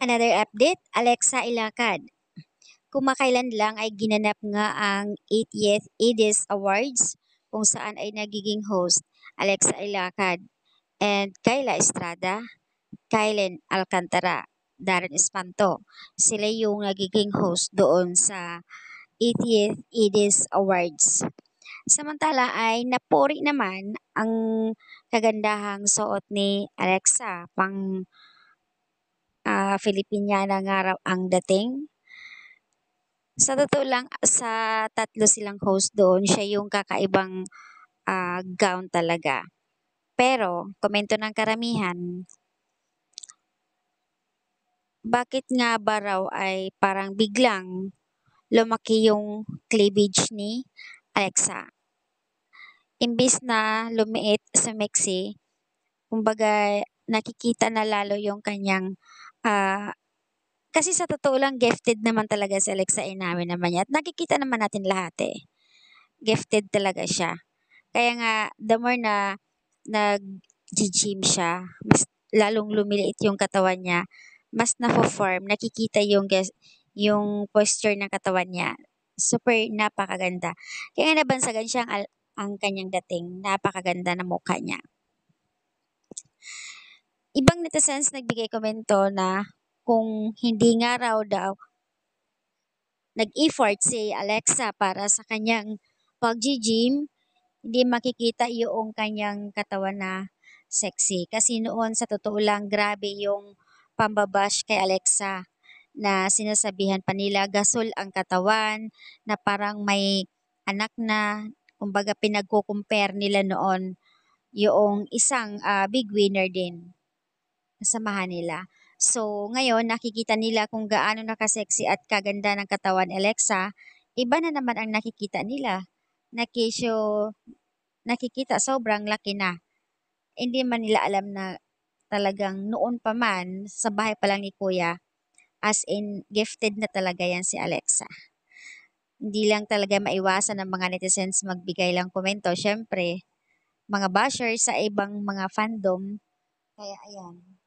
Another update, Alexa Ilacad. Kumakailan lang ay ginanap nga ang 80th EDIS Awards kung saan ay nagiging host Alexa Ilacad and Kayla Estrada, Kylen Alcantara, Darren Espanto. Sila yung nagiging host doon sa 80th EDIS Awards. Samantala ay napuri naman ang kagandahang suot ni Alexa pang Filipiniana nga raw ang dating. Sa totoo lang, sa tatlo silang host doon, siya yung kakaibang gown talaga. Pero, komento ng karamihan, bakit nga ba raw ay parang biglang lumaki yung cleavage ni Alexa? Imbis na lumiit sa Mexi, kumbaga nakikita na lalo yung kanyang ah, kasi sa totoo lang gifted naman talaga si Alexa, inamin naman niya at nakikita naman natin lahat eh. Gifted talaga siya. Kaya nga, the more na nag-gym siya, mas lalong lumiliit yung katawan niya, mas na-form, nakikita yung posture ng katawan niya. Super napakaganda. Kaya nga nabansagan siya ang kanyang dating, napakaganda na mukha niya. Ibang netizens nagbigay komento na kung hindi nga raw daw nag-effort si Alexa para sa kanyang pag-gym, hindi makikita yung kanyang katawan na sexy. Kasi noon sa totoo lang grabe yung pambabash kay Alexa na sinasabihan pa nila gasol ang katawan na parang may anak na, kumbaga pinagko-compare nila noon yung isang big winner din kasamahan nila. So, ngayon nakikita nila kung gaano nakasexy at kaganda ng katawan ni Alexa, iba na naman ang nakikita nila. Nakisyo, nakikita sobrang laki na. Hindi man nila alam na talagang noon pa man, sa bahay pa lang ni Kuya, as in gifted na talaga yan si Alexa. Hindi lang talaga maiwasan ng mga netizens magbigay lang komento. Syempre, mga bashers sa ibang mga fandom. Kaya ayan.